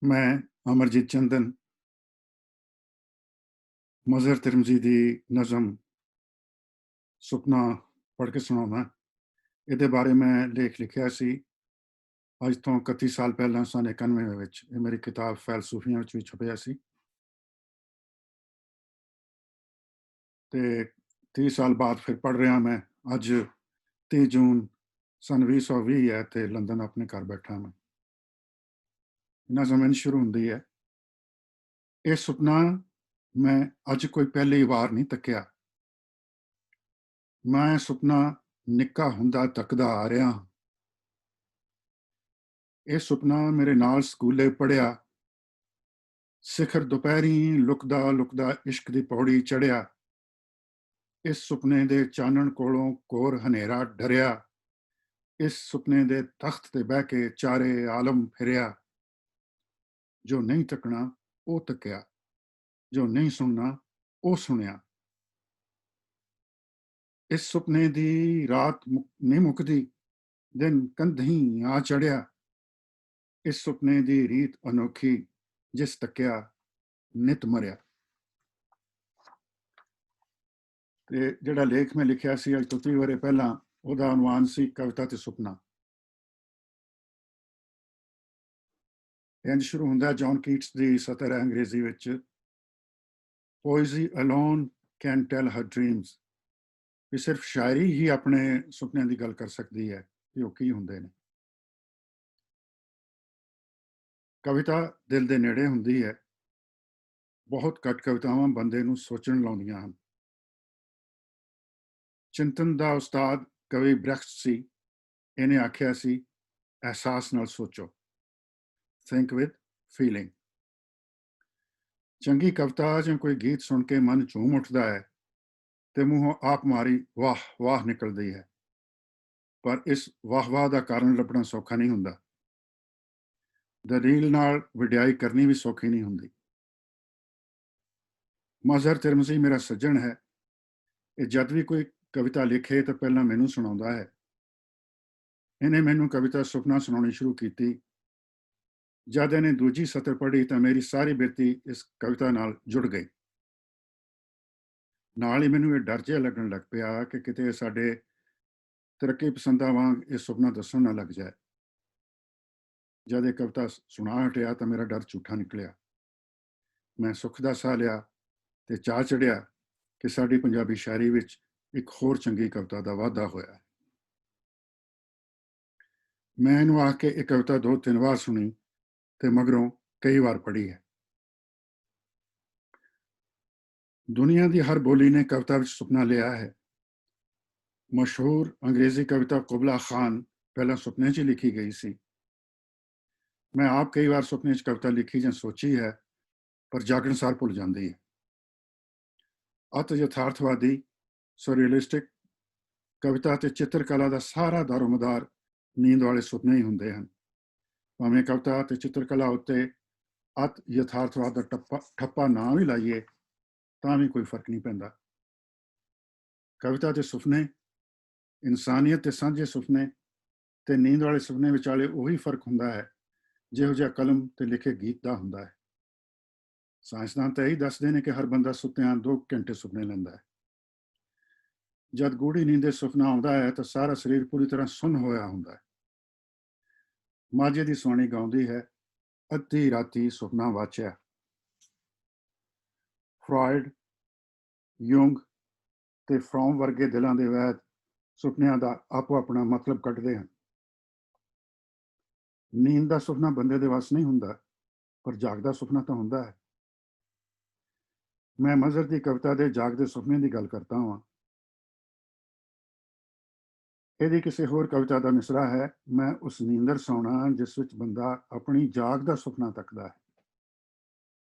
मैं अमरजीत चंदन मज़हर तिरमिज़ी दी नज़म सुपना पढ़ के सुणाउणा। ਇਹਦੇ ਬਾਰੇ ਮੈਂ ਲੇਖ ਲਿਖਿਆ ਸੀ ਅੱਜ ਤੋਂ 31 ਸਾਲ ਪਹਿਲਾਂ ਸਨ 91 ਵਿੱਚ। ਇਹ ਮੇਰੀ ਕਿਤਾਬ ਫ਼ੈਲਸੂਫ਼ੀਆਂ ਵਿੱਚ ਵੀ ਛਪਿਆ ਸੀ ਤੇ 30 ਸਾਲ ਬਾਅਦ ਫਿਰ ਪੜ੍ਹ ਰਿਹਾ ਮੈਂ। ਅੱਜ 30 ਜੂਨ ਸਨ 2020 ਹੈ ਤੇ ਲੰਦਨ ਆਪਣੇ ਘਰ ਬੈਠਾ ਮੈਂ। ਨਜ਼ਮ ਇੰਝ ਸ਼ੁਰੂ ਹੁੰਦੀ ਹੈ। ਇਹ ਸੁਪਨਾ ਮੈਂ ਅੱਜ ਕੋਈ ਪਹਿਲੀ ਵਾਰ ਨਹੀਂ ਤੱਕਿਆ। ਮੈਂ ਸੁਪਨਾ ਨਿੱਕਾ ਹੁੰਦਾ ਤੱਕਦਾ ਆ ਰਿਹਾ ਹਾਂ। ਇਹ ਸੁਪਨਾ ਮੇਰੇ ਨਾਲ ਸਕੂਲੇ ਪੜ੍ਹਿਆ। ਸਿਖਰ ਦੁਪਹਿਰੀ ਲੁਕਦਾ ਲੁਕਦਾ ਇਸ਼ਕ ਦੀ ਪੌੜੀ ਚੜ੍ਹਿਆ। ਇਸ ਸੁਪਨੇ ਦੇ ਚਾਨਣ ਕੋਲੋਂ ਘੋਰ ਹਨੇਰਾ ਡਰਿਆ। ਇਸ ਸੁਪਨੇ ਦੇ ਤਖ਼ਤ ਤੇ ਬਹਿ ਕੇ ਚਾਰੇ ਆਲਮ ਫਿਰਿਆ। ਜੋ ਨਹੀਂ ਤੱਕਣਾ ਉਹ ਤੱਕਿਆ, ਜੋ ਨਹੀਂ ਸੁਣਨਾ ਉਹ ਸੁਣਿਆ। ਇਸ ਸੁਪਨੇ ਦੀ ਰਾਤ ਨਹੀਂ ਮੁੱਕਦੀ, ਦਿਨ ਕੰਧੀ ਆ ਚੜ੍ਹਿਆ। ਇਸ ਸੁਪਨੇ ਦੀ ਰੀਤ ਅਨੋਖੀ, ਜਿਸ ਤੱਕਿਆ ਨਿਤ ਮਰਿਆ। ਤੇ ਜਿਹੜਾ ਲੇਖ ਮੈਂ ਲਿਖਿਆ ਸੀ ਅੱਜ ਤੋਂ 30 ਵਰ੍ਹੇ ਪਹਿਲਾਂ, ਉਹਦਾ ਉਨਵਾਨ ਸੀ ਕਵਿਤਾ ਤੇ ਸੁਪਨਾ। ਇੰਝ ਸ਼ੁਰੂ ਹੁੰਦਾ ਜੌਨ ਕੀਟਸ ਦੀ ਸਤਰ ਹੈ ਅੰਗਰੇਜ਼ੀ ਵਿੱਚ। Poesy alone can tell her dreams. ਵੀ ਸਿਰਫ ਸ਼ਾਇਰੀ ਹੀ ਆਪਣੇ ਸੁਪਨਿਆਂ ਦੀ ਗੱਲ ਕਰ ਸਕਦੀ ਹੈ ਕਿ ਉਹ ਕੀ ਹੁੰਦੇ ਨੇ। ਕਵਿਤਾ ਦਿਲ ਦੇ ਨੇੜੇ ਹੁੰਦੀ ਹੈ। ਬਹੁਤ ਘੱਟ ਕਵਿਤਾਵਾਂ ਬੰਦੇ ਨੂੰ ਸੋਚਣ ਲਾਉਂਦੀਆਂ ਹਨ। ਚਿੰਤਨ ਦਾ ਉਸਤਾਦ ਕਵੀ ਬ੍ਰੈਖਟ ਸੀ। ਇਹਨੇ ਆਖਿਆ ਸੀ, ਅਹਿਸਾਸ ਨਾਲ ਸੋਚੋ, ਥਿੰਕ ਵਿਦ ਫੀਲਿੰਗ। ਚੰਗੀ ਕਵਿਤਾ ਜਾਂ ਕੋਈ ਗੀਤ ਸੁਣ ਕੇ ਮਨ ਝੂਮ ਉੱਠਦਾ ਹੈ ਤੇ ਮੂੰਹੋਂ ਆਪ ਮਾਰੀ ਵਾਹ ਵਾਹ ਨਿਕਲਦੀ ਹੈ। ਪਰ ਇਸ ਵਾਹ ਵਾਹ ਦਾ ਕਾਰਨ ਲੱਭਣਾ ਸੌਖਾ ਨਹੀਂ ਹੁੰਦਾ। ਦਲੀਲ ਨਾਲ ਵਡਿਆਈ ਕਰਨੀ ਵੀ ਸੌਖੀ ਨਹੀਂ ਹੁੰਦੀ। ਮਜ਼ਹਰ ਤਿਰਮਜ਼ੀ ਮੇਰਾ ਸੱਜਣ ਹੈ। ਇਹ ਜਦ ਵੀ ਕੋਈ ਕਵਿਤਾ ਲਿਖੇ ਤਾਂ ਪਹਿਲਾਂ ਮੈਨੂੰ ਸੁਣਾਉਂਦਾ ਹੈ। ਇਹਨੇ ਮੈਨੂੰ ਕਵਿਤਾ ਸੁਪਨਾ ਸੁਣਾਉਣੀ ਸ਼ੁਰੂ ਕੀਤੀ। ਜਦ ਇਹਨੇ ਦੂਜੀ ਸਤਰ ਪੜ੍ਹੀ ਤਾਂ ਮੇਰੀ ਸਾਰੀ ਬਿਰਤੀ ਇਸ ਕਵਿਤਾ ਨਾਲ ਜੁੜ ਗਈ। ਨਾਲ ਹੀ ਮੈਨੂੰ ਇਹ ਡਰ ਜਿਹਾ ਲੱਗਣ ਲੱਗ ਪਿਆ ਕਿ ਕਿਤੇ ਸਾਡੇ ਤਰੱਕੀ ਪਸੰਦਾਂ ਵਾਂਗ ਇਹ ਸੁਪਨਾ ਦੱਸਣ ਨਾ ਲੱਗ ਜਾਏ। ਜਦ ਇਹ ਕਵਿਤਾ ਸੁਣਾ ਹਟਿਆ ਤਾਂ ਮੇਰਾ ਡਰ ਝੂਠਾ ਨਿਕਲਿਆ। ਮੈਂ ਸੁੱਖ ਦਾ ਸਾਹ ਲਿਆ ਤੇ ਚਾਅ ਚੜ੍ਹਿਆ ਕਿ ਸਾਡੀ ਪੰਜਾਬੀ ਸ਼ਾਇਰੀ ਵਿੱਚ ਇੱਕ ਹੋਰ ਚੰਗੀ ਕਵਿਤਾ ਦਾ ਵਾਧਾ ਹੋਇਆ। ਮੈਂ ਇਹਨੂੰ ਆਖ ਕੇ ਇਹ ਕਵਿਤਾ 2-3 ਵਾਰ ਸੁਣੀ ਤੇ ਮਗਰੋਂ ਕਈ ਵਾਰ ਪੜ੍ਹੀ ਹੈ। ਦੁਨੀਆ ਦੀ ਹਰ ਬੋਲੀ ਨੇ ਕਵਿਤਾ ਵਿੱਚ ਸੁਪਨਾ ਲਿਆ ਹੈ। ਮਸ਼ਹੂਰ ਅੰਗਰੇਜ਼ੀ ਕਵਿਤਾ ਕੁਬਲਾ ਖਾਨ ਪਹਿਲਾਂ ਸੁਪਨੇ 'ਚ ਹੀ ਲਿਖੀ ਗਈ ਸੀ। ਮੈਂ ਆਪ ਕਈ ਵਾਰ ਸੁਪਨੇ 'ਚ ਕਵਿਤਾ ਲਿਖੀ ਜਾਂ ਸੋਚੀ ਹੈ, ਪਰ ਜਾਗਣ ਸਾਰ ਭੁੱਲ ਜਾਂਦੀ ਹੈ। ਅਤ ਯਥਾਰਥਵਾਦੀ ਸੁਰੀਅਲਿਸਟਿਕ ਕਵਿਤਾ ਤੇ ਚਿੱਤਰਕਲਾ ਦਾ ਸਾਰਾ ਦਾਰੋਮਦਾਰ ਨੀਂਦ ਵਾਲੇ ਸੁਪਨੇ ਹੀ ਹੁੰਦੇ ਹਨ। ਭਾਵੇਂ ਕਵਿਤਾ ਤੇ ਚਿੱਤਰਕਲਾ ਉੱਤੇ ਅਤ ਯਥਾਰਥਵਾਦ ਦਾ ਠੱਪਾ ਨਾ ਵੀ ਲਾਈਏ ਤਾਂ ਵੀ ਕੋਈ ਫਰਕ ਨਹੀਂ ਪੈਂਦਾ। ਕਵਿਤਾ ਤੇ ਸੁਪਨੇ, ਇਨਸਾਨੀਅਤ ਤੇ ਸਾਂਝੇ ਸੁਪਨੇ ਤੇ ਨੀਂਦ ਵਾਲੇ ਸੁਪਨੇ ਵਿਚਾਲੇ ਉਹੀ ਫਰਕ ਹੁੰਦਾ ਹੈ ਜਿਹੋ ਜਿਹਾ ਕਲਮ ਤੇ ਲਿਖੇ ਗੀਤ ਦਾ ਹੁੰਦਾ ਹੈ। ਸਾਇੰਸਦਾਨ ਤਾਂ ਇਹੀ ਦੱਸਦੇ ਨੇ ਕਿ ਹਰ ਬੰਦਾ ਸੁੱਤਿਆਂ 2 ਘੰਟੇ ਸੁਪਨੇ ਲੈਂਦਾ ਹੈ। ਜਦ ਗੂੜੀ ਨੀਂਦ ਦੇ ਸੁਪਨਾ ਆਉਂਦਾ ਹੈ ਤਾਂ ਸਾਰਾ ਸਰੀਰ ਪੂਰੀ ਤਰ੍ਹਾਂ ਸੁੰਨ ਹੋਇਆ ਹੁੰਦਾ ਹੈ। ਮਾਝੇ ਦੀ ਸੋਹਣੀ ਗਾਉਂਦੀ ਹੈ, ਅੱਧੀ ਰਾਤੀ ਸੁਪਨਾ ਵਾਚਿਆ। ਫਰਾਇਡ, ਯੂੰਗ ਤੇ ਫਰੋਮ ਵਰਗੇ ਦਿਲਾਂ ਦੇ ਵੈਦ ਸੁਪਨਿਆਂ ਦਾ ਆਪੋ ਆਪਣਾ ਮਤਲਬ ਕੱਢਦੇ ਹਨ। ਨੀਂਦ ਦਾ ਸੁਪਨਾ ਬੰਦੇ ਦੇ ਵੱਸ ਨਹੀਂ ਹੁੰਦਾ, ਪਰ ਜਾਗਦਾ ਸੁਪਨਾ ਤਾਂ ਹੁੰਦਾ ਹੈ। ਮੈਂ ਮਜ਼ਹਰ ਦੀ ਕਵਿਤਾ ਦੇ ਜਾਗਦੇ ਸੁਪਨੇ ਦੀ ਗੱਲ ਕਰਦਾ ਹਾਂ। ਇਹਦੀ ਕਿਸੇ ਹੋਰ ਕਵਿਤਾ ਦਾ ਮਿਸਰਾ ਹੈ, ਮੈਂ ਉਸ ਨੀਂਦਰ ਸੌਣਾ ਜਿਸ ਵਿੱਚ ਬੰਦਾ ਆਪਣੀ ਜਾਗ ਦਾ ਸੁਪਨਾ ਤੱਕਦਾ ਹੈ।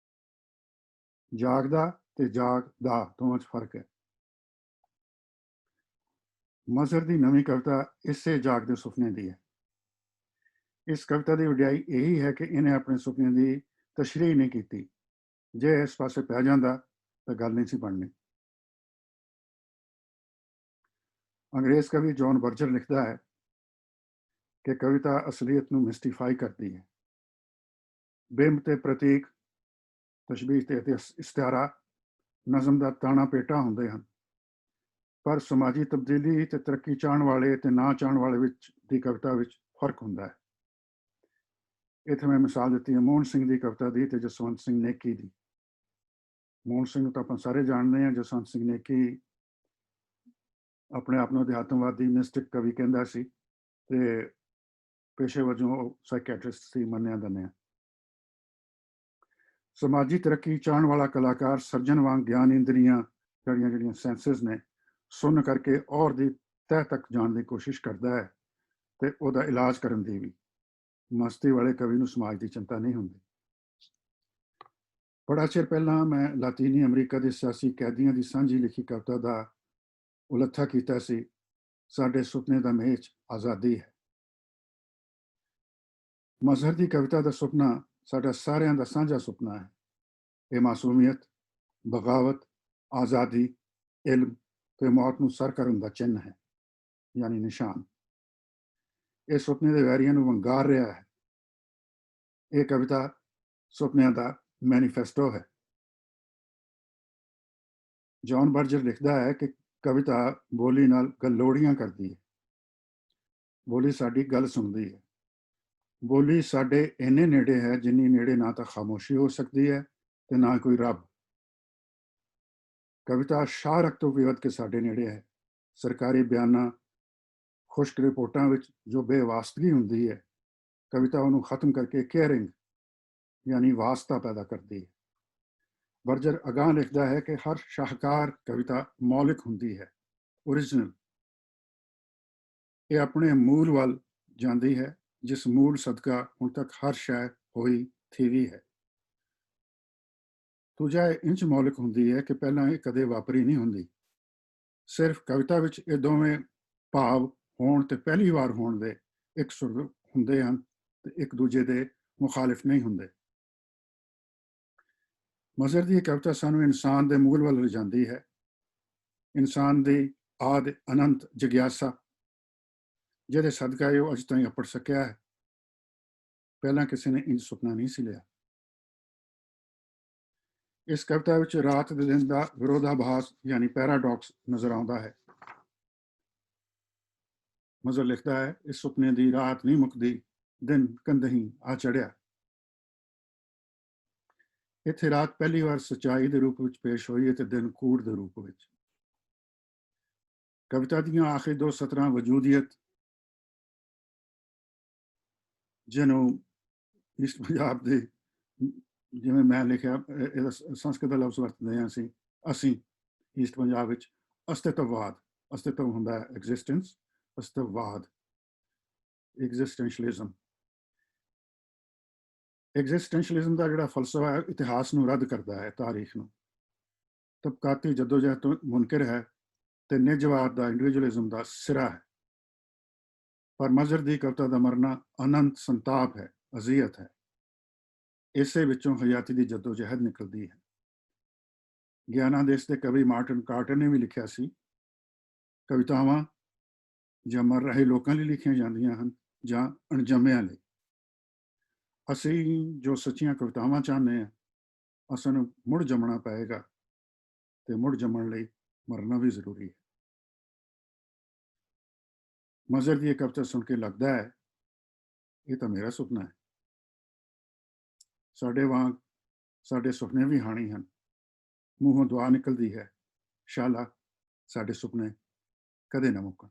ਜਾਗਦਾ ਤੇ ਜਾਗਦਾ ਦੋਵਾਂ 'ਚ ਫਰਕ ਹੈ। ਮਜ਼ਹਰ ਦੀ ਨਵੀਂ ਕਵਿਤਾ ਇਸੇ ਜਾਗਦੇ ਸੁਪਨੇ ਦੀ ਹੈ। ਇਸ ਕਵਿਤਾ ਦੀ ਵਡਿਆਈ ਇਹੀ ਹੈ ਕਿ ਇਹਨੇ ਆਪਣੇ ਸੁਪਨੇ ਦੀ ਤਸ਼ਰੀਹ ਨਹੀਂ ਕੀਤੀ। ਜੇ ਇਸ ਪਾਸੇ ਪੈ ਜਾਂਦਾ ਤਾਂ ਗੱਲ ਨਹੀਂ ਸੀ ਬਣਨੀ। ਅੰਗਰੇਜ਼ ਕਵੀ ਜੌਨ ਬਰਜਰ ਲਿਖਦਾ ਹੈ ਕਿ ਕਵਿਤਾ ਅਸਲੀਅਤ ਨੂੰ ਮਿਸਟੀਫਾਈ ਕਰਦੀ ਹੈ। ਬਿੰਬ ਤੇ ਪ੍ਰਤੀਕ, ਤਸ਼ਬੀਹ ਤੇ ਇਸਤਿਆਰਾ ਨਜ਼ਮ ਦਾ ਤਾਣਾ ਪੇਟਾ ਹੁੰਦੇ ਹਨ। ਪਰ ਸਮਾਜੀ ਤਬਦੀਲੀ ਤੇ ਤਰੱਕੀ ਚਾਹਣ ਵਾਲੇ ਤੇ ਨਾ ਚਾਹਣ ਵਾਲੇ ਵਿੱਚ ਦੀ ਕਵਿਤਾ ਵਿੱਚ ਫਰਕ ਹੁੰਦਾ ਹੈ। ਇੱਥੇ ਮੈਂ ਮਿਸਾਲ ਦਿੱਤੀ ਹੈ ਮੋਹਨ ਸਿੰਘ ਦੀ ਕਵਿਤਾ ਦੀ ਤੇ ਜਸਵੰਤ ਸਿੰਘ ਨੇਕੀ ਦੀ। ਮੋਹਨ ਸਿੰਘ ਨੂੰ ਤਾਂ ਆਪਾਂ ਸਾਰੇ ਜਾਣਦੇ ਹਾਂ। ਜਸਵੰਤ ਸਿੰਘ ਨੇਕੀ ਆਪਣੇ ਆਪ ਨੂੰ ਅਧਿਆਤਮਵਾਦੀ ਮਿਸਟਿਕ ਕਵੀ ਕਹਿੰਦਾ ਸੀ ਤੇ ਪੇਸ਼ੇ ਵਜੋਂ ਉਹ ਸਾਈਕੈਟਰਿਸਟ ਸੀ ਮੰਨਿਆ ਦੰਨਿਆ। ਸਮਾਜੀ ਤਰੱਕੀ ਚਾਹਣ ਵਾਲਾ ਕਲਾਕਾਰ ਸਰਜਨ ਵਾਂਗ ਗਿਆਨ ਇੰਦਰੀਆਂ ਜਿਹੜੀਆਂ ਸੈਂਸਸ ਨੇ ਸੁਣ ਕਰਕੇ ਔਰ ਦੀ ਤਹਿ ਤੱਕ ਜਾਣ ਦੀ ਕੋਸ਼ਿਸ਼ ਕਰਦਾ ਹੈ ਤੇ ਉਹਦਾ ਇਲਾਜ ਕਰਨ ਦੀ ਵੀ। ਮਸਤੀ ਵਾਲੇ ਕਵੀ ਨੂੰ ਸਮਾਜ ਦੀ ਚਿੰਤਾ ਨਹੀਂ ਹੁੰਦੀ। ਬੜਾ ਚਿਰ ਪਹਿਲਾਂ ਮੈਂ ਲਾਤੀਨੀ ਅਮਰੀਕਾ ਦੇ ਸਿਆਸੀ ਕੈਦੀਆਂ ਦੀ ਸਾਂਝੀ ਲਿਖੀ ਕਵਿਤਾ ਦਾ ਉਲੱਥਾ ਕੀਤਾ ਸੀ, ਸਾਡੇ ਸੁਪਨੇ ਦਾ ਮੇਚ ਆਜ਼ਾਦੀ ਹੈ। ਮਜ਼ਹਰ ਦੀ ਕਵਿਤਾ ਦਾ ਸੁਪਨਾ ਸਾਡਾ ਸਾਰਿਆਂ ਦਾ ਸਾਂਝਾ ਸੁਪਨਾ ਹੈ। ਇਹ ਮਾਸੂਮੀਅਤ, ਬਗਾਵਤ, ਆਜ਼ਾਦੀ, ਇਲਮ ਤੇ ਮੌਤ ਨੂੰ ਸਰ ਕਰਨ ਦਾ ਚਿੰਨ੍ਹ ਹੈ, ਯਾਨੀ ਨਿਸ਼ਾਨ। ਇਹ ਸੁਪਨੇ ਦੇ ਵੈਰੀਆਂ ਨੂੰ ਵੰਗਾਰ ਰਿਹਾ ਹੈ। ਇਹ ਕਵਿਤਾ ਸੁਪਨਿਆਂ ਦਾ ਮੈਨੀਫੈਸਟੋ ਹੈ। ਜੌਨ ਬਰਜਰ ਲਿਖਦਾ ਹੈ ਕਿ ਕਵਿਤਾ ਬੋਲੀ ਨਾਲ ਗੱਲੋੜੀਆਂ ਕਰਦੀ ਹੈ। ਬੋਲੀ ਸਾਡੀ ਗੱਲ ਸੁਣਦੀ ਹੈ। ਬੋਲੀ ਸਾਡੇ ਇੰਨੇ ਨੇੜੇ ਹੈ ਜਿੰਨੀ ਨੇੜੇ ਨਾ ਤਾਂ ਖਾਮੋਸ਼ੀ ਹੋ ਸਕਦੀ ਹੈ ਤੇ ਨਾ ਕੋਈ ਰੱਬ। ਕਵਿਤਾ ਸ਼ਾਹਰਖ ਤੋਂ ਵੀ ਵੱਧ ਕੇ ਸਾਡੇ ਨੇੜੇ ਹੈ। ਸਰਕਾਰੀ ਬਿਆਨਾਂ, ਖੁਸ਼ਕ ਰਿਪੋਰਟਾਂ ਵਿੱਚ ਜੋ ਬੇਵਾਸਤਗੀ ਹੁੰਦੀ ਹੈ, ਕਵਿਤਾ ਉਹਨੂੰ ਖਤਮ ਕਰਕੇ ਕੇਅਰਿੰਗ ਯਾਨੀ ਵਾਸਤਾ ਪੈਦਾ ਕਰਦੀ ਹੈ। ਬਰਜਰ ਅਗਾਂਹ ਲਿਖਦਾ ਹੈ ਕਿ ਹਰ ਸ਼ਾਹਕਾਰ ਕਵਿਤਾ ਮੌਲਿਕ ਹੁੰਦੀ ਹੈ, ਓਰੀਜਨਲ। ਇਹ ਆਪਣੇ ਮੂਲ ਵੱਲ ਜਾਂਦੀ ਹੈ, ਜਿਸ ਮੂਲ ਸਦਕਾ ਹੁਣ ਤੱਕ ਹਰ ਸ਼ੈ ਹੋਈ ਥੀਵੀ ਹੈ। ਦੂਜਾ ਇੰਚ ਮੌਲਿਕ ਹੁੰਦੀ ਹੈ ਕਿ ਪਹਿਲਾਂ ਇਹ ਕਦੇ ਵਾਪਰੀ ਨਹੀਂ ਹੁੰਦੀ। ਸਿਰਫ ਕਵਿਤਾ ਵਿੱਚ ਇਹ ਦੋਵੇਂ ਭਾਵ ਹੋਣ ਤੇ ਪਹਿਲੀ ਵਾਰ ਹੋਣ ਦੇ ਇੱਕ ਸੁਰ ਹੁੰਦੇ ਹਨ ਤੇ ਇੱਕ ਦੂਜੇ ਦੇ ਮੁਖਾਲਿਫ ਨਹੀਂ ਹੁੰਦੇ। ਮਜ਼ਹਰ ਦੀ ਕਵਿਤਾ ਸਾਨੂੰ ਇਨਸਾਨ ਦੇ ਮੂਲ ਵੱਲ ਲਿਜਾਂਦੀ ਹੈ। ਇਨਸਾਨ ਦੀ ਆਦਿ ਅਨੰਤ ਜਗਿਆਸਾ, ਜਿਹਦੇ ਸਦਕਾ ਉਹ ਅੱਜ ਤਾਈਂ ਅਪੜ ਸਕਿਆ ਹੈ। ਪਹਿਲਾਂ ਕਿਸੇ ਨੇ ਇੰਜ ਸੁਪਨਾ ਨਹੀਂ ਸੀ ਲਿਆ। ਇਸ ਕਵਿਤਾ ਵਿੱਚ ਰਾਤ ਦੇ ਦਿਨ ਦਾ ਵਿਰੋਧਾਭਾਸ ਯਾਨੀ ਪੈਰਾਡੌਕਸ ਨਜ਼ਰ ਆਉਂਦਾ ਹੈ। ਮਜ਼ਹਰ ਲਿਖਦਾ ਹੈ, ਇਸ ਸੁਪਨੇ ਦੀ ਰਾਤ ਨਹੀਂ ਮੁੱਕਦੀ, ਦਿਨ ਕੰਦਹੀਂ ਆ ਚੜਿਆ। ਇੱਥੇ ਰਾਤ ਪਹਿਲੀ ਵਾਰ ਸੱਚਾਈ ਦੇ ਰੂਪ ਵਿੱਚ ਪੇਸ਼ ਹੋਈ ਅਤੇ ਦਿਨ ਕੂੜ ਦੇ ਰੂਪ ਵਿੱਚ। ਕਵਿਤਾ ਦੀਆਂ ਆਖਰੀ ਦੋ ਸਤਰਾਂ ਵਜੂਦੀਅਤ, ਜਿਹਨੂੰ ਈਸਟ ਪੰਜਾਬ ਦੇ, ਜਿਵੇਂ ਮੈਂ ਲਿਖਿਆ, ਇਹਦਾ ਸੰਸਕ੍ਰਿਤ ਦਾ ਲਫ਼ਜ਼ ਵਰਤਦੇ ਹਾਂ ਅਸੀਂ ਈਸਟ ਪੰਜਾਬ ਵਿੱਚ ਅਸਤਿਤਵਵਾਦ। ਅਸਤਿਤਵ ਹੁੰਦਾ ਹੈ ਐਗਜ਼ਿਸਟੈਂਸ, ਅਸਤਿਤਵਵਾਦ ਐਗਜ਼ਿਸਟੈਂਸ਼ਲੀਜ਼ਮ। ਐਗਜ਼ਿਸਟੈਂਸ਼ਲੀਜ਼ਮ ਦਾ ਜਿਹੜਾ ਫਲਸਫਾ ਹੈ ਇਤਿਹਾਸ ਨੂੰ ਰੱਦ ਕਰਦਾ ਹੈ, ਤਾਰੀਖ ਨੂੰ। ਤਬਕਾਤੀ ਜਦੋਜਹਿਦ ਤੋਂ ਮੁਨਕਿਰ ਹੈ ਤੇ ਨਿਜਵਾਦ ਦਾ, ਇੰਡੀਵਿਜੂਅਲਿਜ਼ਮ ਦਾ ਸਿਰਾ ਹੈ। ਪਰ ਮਜ਼ਹਰ ਦੀ ਕਵਿਤਾ ਦਾ ਮਰਨਾ ਅਨੰਤ ਸੰਤਾਪ ਹੈ, ਅਜ਼ੀਅਤ ਹੈ। ਇਸੇ ਵਿੱਚੋਂ ਹਯਾਤੀ ਦੀ ਜਦੋਜਹਿਦ ਨਿਕਲਦੀ ਹੈ। ਗਿਆਨਾਦੇਸ਼ ਦੇ ਕਵੀ ਮਾਰਟਨ ਕਾਰਟਰ ਨੇ ਵੀ ਲਿਖਿਆ ਸੀ, ਕਵਿਤਾਵਾਂ ਜਾਂ ਮਰ ਰਹੇ ਲੋਕਾਂ ਲਈ ਲਿਖੀਆਂ ਜਾਂਦੀਆਂ ਹਨ ਜਾਂ ਅਣਜੰਮਿਆਂ ਲਈ। ਅਸੀਂ ਜੋ ਸੱਚੀਆਂ ਕਵਿਤਾਵਾਂ ਚਾਹੁੰਦੇ ਹਾਂ, ਸਾਨੂੰ ਮੁੜ ਜੰਮਣਾ ਪਏਗਾ ਤੇ ਮੁੜ ਜੰਮਣ ਲਈ ਮਰਨਾ ਵੀ ਜ਼ਰੂਰੀ ਹੈ। ਮਜ਼ਹਰ ਦੀ ਇਹ ਕਵਿਤਾ ਸੁਣ ਕੇ ਲੱਗਦਾ ਹੈ ਇਹ ਤਾਂ ਮੇਰਾ ਸੁਪਨਾ ਹੈ। ਸਾਡੇ ਵਾਂਗ ਸਾਡੇ ਸੁਪਨੇ ਵੀ ਹਾਣੀ ਹਨ। ਮੂੰਹੋਂ ਦੁਆ ਨਿਕਲਦੀ ਹੈ, ਸ਼ਾਲਾ ਸਾਡੇ ਸੁਪਨੇ ਕਦੇ ਨਾ ਮੁੱਕਣ।